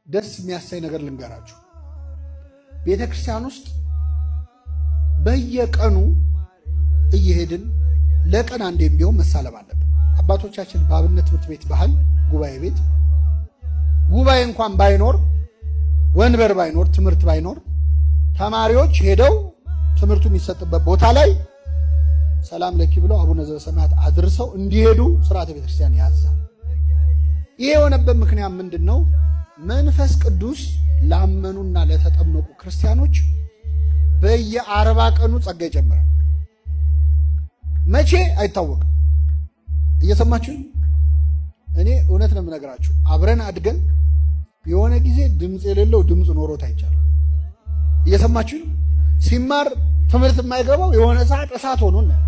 ደስ የሚያሳይ ነገር ልንገራችሁ። ቤተ ክርስቲያን ውስጥ በየቀኑ እየሄድን ለቀን አንዴ ቢሆን መሳለም አለብን። አባቶቻችን በአብነት ትምህርት ቤት ባህል ጉባኤ ቤት ጉባኤ እንኳን ባይኖር ወንበር ባይኖር ትምህርት ባይኖር ተማሪዎች ሄደው ትምህርቱ የሚሰጥበት ቦታ ላይ ሰላም ለኪ ብለው አቡነ ዘበሰማያት አድርሰው እንዲሄዱ ስርዓተ ቤተክርስቲያን ያዛል። ይሄ የሆነበት ምክንያት ምንድነው? መንፈስ ቅዱስ ላመኑና ለተጠመቁ ክርስቲያኖች በየ40 ቀኑ ጸጋ ይጨምራል። መቼ አይታወቅም። እየሰማችሁ እኔ እውነት ነው የምነግራችሁ። አብረን አድገን የሆነ ጊዜ ድምፅ የሌለው ድምፅ ኖሮት አይቻልም። እየሰማችሁ ሲማር ትምህርት የማይገባው የሆነ ሰዓት እሳት ሆኖ ነው።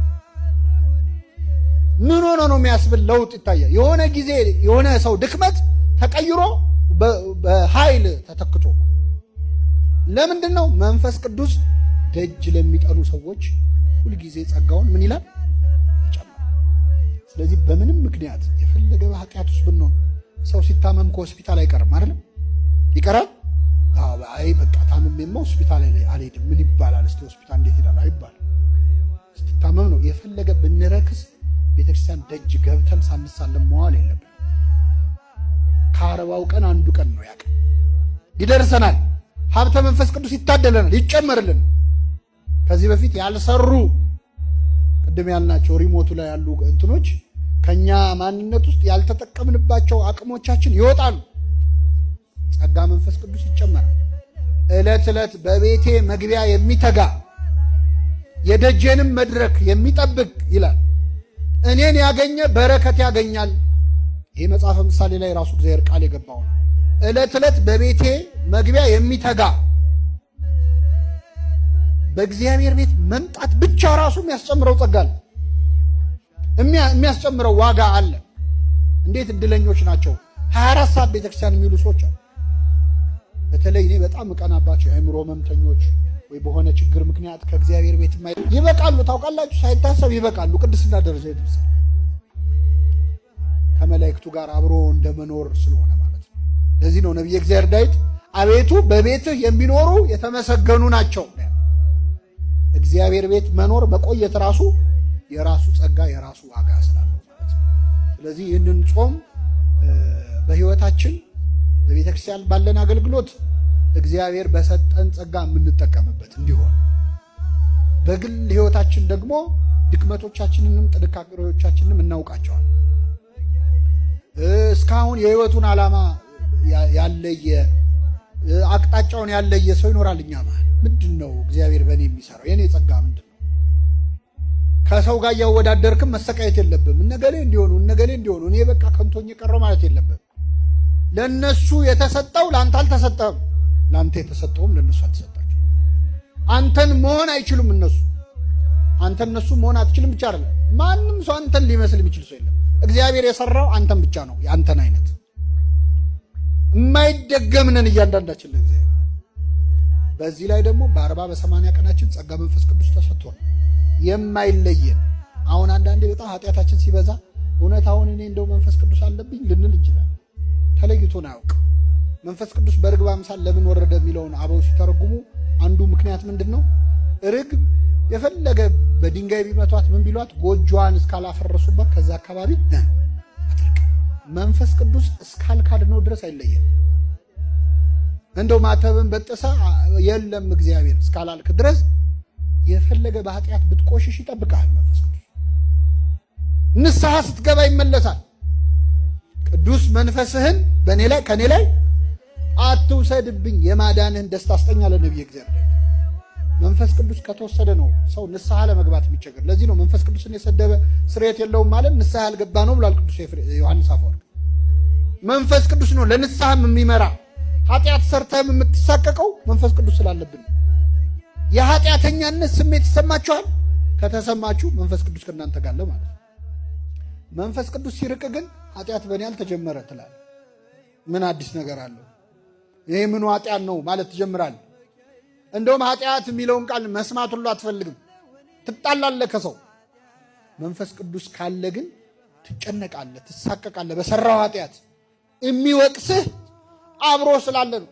ምን ሆኖ ነው የሚያስብል ለውጥ ይታያል። የሆነ ጊዜ የሆነ ሰው ድክመት ተቀይሮ በኃይል ተተክቶ ለምንድን ነው? መንፈስ ቅዱስ ደጅ ለሚጠኑ ሰዎች ሁልጊዜ ጸጋውን ምን ይላል? ይጨምራል። ስለዚህ በምንም ምክንያት የፈለገ በኃጢአት ውስጥ ብንሆን ሰው ሲታመም ከሆስፒታል አይቀርም አይደለም? ይቀራል። አይ በቃ ታምሜማ ሆስፒታል አልሄድም ምን ይባላል? እስቲ ሆስፒታል እንዴት ይላል? አይባልም። ስትታመም ነው የፈለገ ብንረክስ ቤተክርስቲያን ደጅ ገብተን ሳንሳለም መዋል የለብን። ከ40 ቀን አንዱ ቀን ነው ያቀ ይደርሰናል። ሀብተ መንፈስ ቅዱስ ይታደለናል፣ ይጨመርልን። ከዚህ በፊት ያልሰሩ ቅድም ያልናቸው ሪሞቱ ላይ ያሉ እንትኖች ከኛ ማንነት ውስጥ ያልተጠቀምንባቸው አቅሞቻችን ይወጣሉ። ጸጋ መንፈስ ቅዱስ ይጨመራል። ዕለት ዕለት በቤቴ መግቢያ የሚተጋ የደጄንም መድረክ የሚጠብቅ ይላል እኔን ያገኘ በረከት ያገኛል። ይህ መጽሐፈ ምሳሌ ላይ ራሱ እግዚአብሔር ቃል የገባው ነው። ዕለት ዕለት በቤቴ መግቢያ የሚተጋ በእግዚአብሔር ቤት መምጣት ብቻ ራሱ የሚያስጨምረው ጸጋ አለ፣ የሚያስጨምረው ዋጋ አለ። እንዴት እድለኞች ናቸው 24 ሰዓት ቤተክርስቲያን የሚሉ ሰዎች አሉ። በተለይ እኔ በጣም እቀናባቸው የአእምሮ ህመምተኞች ወይ በሆነ ችግር ምክንያት ከእግዚአብሔር ቤት ይበቃሉ። ታውቃላችሁ፣ ሳይታሰብ ይበቃሉ። ቅድስና ደረጃ ይደርሳል። ከመላእክቱ ጋር አብሮ እንደመኖር ስለሆነ ማለት ነው። ለዚህ ነው ነቢየ እግዚአብሔር ዳዊት አቤቱ በቤትህ የሚኖሩ የተመሰገኑ ናቸው። እግዚአብሔር ቤት መኖር መቆየት ራሱ የራሱ ጸጋ የራሱ ዋጋ ስላለው ማለት ነው። ስለዚህ ይህንን ጾም በህይወታችን በቤተክርስቲያን ባለን አገልግሎት እግዚአብሔር በሰጠን ጸጋ የምንጠቀምበት እንዲሆን፣ በግል ህይወታችን ደግሞ ድክመቶቻችንንም ጥንካሬዎቻችንንም እናውቃቸዋል። እስካሁን የህይወቱን ዓላማ ያለየ አቅጣጫውን ያለየ ሰው ይኖራል። እኛ ማለት ምንድነው እግዚአብሔር በእኔ የሚሰራው የኔ ጸጋ ምንድነው? ከሰው ጋር እያወዳደርክም መሰቃየት የለብም። እነገሌ እንዲሆኑ እኔ በቃ ከንቶኝ የቀረው ማለት የለብም። ለነሱ የተሰጠው ለአንተ አልተሰጠም፣ ለአንተ የተሰጠውም ለነሱ አልተሰጣቸው። አንተን መሆን አይችሉም እነሱ፣ አንተ እነሱ መሆን አትችልም ብቻ አይደለም። ማንም ሰው አንተን ሊመስል የሚችል ሰው የለም። እግዚአብሔር የሰራው አንተን ብቻ ነው፣ የአንተን አይነት የማይደገምነን እያንዳንዳችን ለእግዚአብሔር። በዚህ ላይ ደግሞ በ40 በ80 ቀናችን ጸጋ መንፈስ ቅዱስ ተሰጥቶን የማይለየን። አሁን አንዳንዴ በጣም ኃጢአታችን ሲበዛ እውነት አሁን እኔ እንደው መንፈስ ቅዱስ አለብኝ ልንል እንችላለን። ተለይቶን አያውቅ። መንፈስ ቅዱስ በርግብ አምሳል ለምን ወረደ የሚለውን አበው ሲተረጉሙ አንዱ ምክንያት ምንድን ነው? ርግብ የፈለገ በድንጋይ ቢመቷት ምን ቢሏት ጎጆዋን እስካላፈረሱባት ከዛ አካባቢ አትርቅ። መንፈስ ቅዱስ እስካልካድነው ድረስ አይለየም። እንደው ማተብን በጥሳ የለም እግዚአብሔር እስካላልክ ድረስ የፈለገ በኃጢአት ብትቆሽሽ ይጠብቃል። መንፈስ ቅዱስ ንስሐ ስትገባ ይመለሳል። ቅዱስ መንፈስህን በእኔ ላይ ከእኔ ላይ አትውሰድብኝ፣ የማዳንህን ደስታ አስጠኝ አለ ነቢየ እግዚአብሔር። መንፈስ ቅዱስ ከተወሰደ ነው ሰው ንስሐ ለመግባት የሚቸገር። ለዚህ ነው መንፈስ ቅዱስን የሰደበ ስርየት የለውም ማለት ንስሐ ያልገባ ነው ብሏል ቅዱስ ዮሐንስ አፈወርቅ። መንፈስ ቅዱስ ነው ለንስሐም የሚመራ። ኃጢአት ሰርተህም የምትሳቀቀው መንፈስ ቅዱስ ስላለብን። የኃጢአተኛነት ስሜት ይሰማችኋል? ከተሰማችሁ መንፈስ ቅዱስ ከእናንተ ጋር አለ ማለት ነው። መንፈስ ቅዱስ ሲርቅ ግን ኃጢአት በእኔ አልተጀመረ ትላለህ። ምን አዲስ ነገር አለው? ይሄ ምኑ ኃጢአት ነው ማለት ትጀምራለህ። እንደውም ኃጢአት የሚለውን ቃል መስማት ሁሉ አትፈልግም፣ ትጣላለህ ከሰው። መንፈስ ቅዱስ ካለ ግን ትጨነቃለህ፣ ትሳቀቃለህ። በሰራው ኃጢአት የሚወቅስህ አብሮ ስላለ ነው።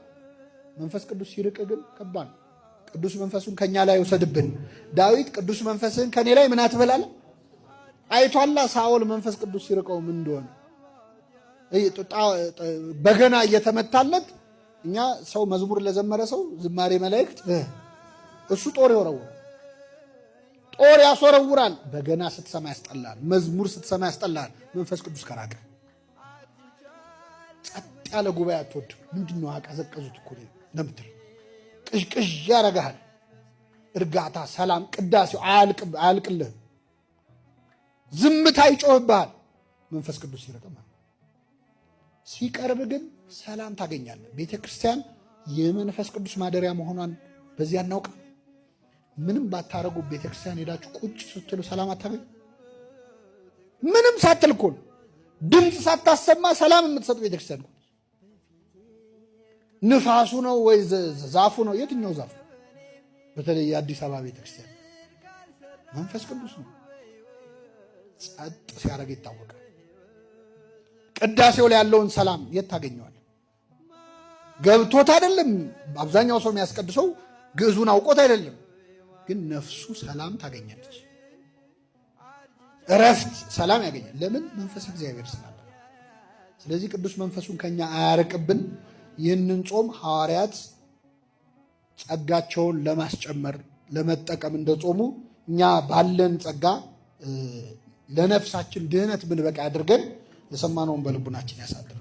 መንፈስ ቅዱስ ሲርቅ ግን ከባድ ነው። ቅዱስ መንፈሱን ከኛ ላይ ይውሰድብን። ዳዊት ቅዱስ መንፈስህን ከኔ ላይ ምን አትበላለ አይቷላ። ሳኦል መንፈስ ቅዱስ ሲርቀው ምን እንደሆነ በገና እየተመታለት። እኛ ሰው መዝሙር ለዘመረ ሰው ዝማሬ መላእክት እሱ ጦር ይወረውራል፣ ጦር ያስወረውራል። በገና ስትሰማ ያስጠላል፣ መዝሙር ስትሰማ ያስጠላል። መንፈስ ቅዱስ ከራቀ ጸጥ ያለ ጉባኤ አትወድም። ምንድነው አቀዘቀዙት እኮ ለምትል ቅዥቅዥ ያረጋል። እርጋታ፣ ሰላም፣ ቅዳሴው አያልቅልህ። ዝምታ ይጮህብሃል። መንፈስ ቅዱስ ሲርቅ ማለት ሲቀርብ ግን ሰላም ታገኛለህ። ቤተ ክርስቲያን የመንፈስ ቅዱስ ማደሪያ መሆኗን በዚህ አናውቅ። ምንም ባታረጉ ቤተ ክርስቲያን ሄዳችሁ ቁጭ ስትሉ ሰላም አታገኙ። ምንም ሳትል እኮ ድምፅ ሳታሰማ ሰላም የምትሰጥ ቤተ ክርስቲያን። ንፋሱ ነው ወይ ዛፉ ነው? የትኛው ዛፍ? በተለይ የአዲስ አበባ ቤተ ክርስቲያን መንፈስ ቅዱስ ነው። ጸጥ ሲያደርግ ይታወቃል። ቅዳሴው ላይ ያለውን ሰላም የት ታገኘዋል? ገብቶት አይደለም። አብዛኛው ሰው የሚያስቀድሰው ግዕዙን አውቆት አይደለም፣ ግን ነፍሱ ሰላም ታገኛለች። እረፍት፣ ሰላም ያገኛል። ለምን? መንፈስ እግዚአብሔር ስላለ። ስለዚህ ቅዱስ መንፈሱን ከኛ አያርቅብን። ይህንን ጾም ሐዋርያት ጸጋቸውን ለማስጨመር ለመጠቀም እንደጾሙ እኛ ባለን ጸጋ ለነፍሳችን ድህነት ብንበቃ አድርገን የሰማነውን በልቡናችን ያሳድር።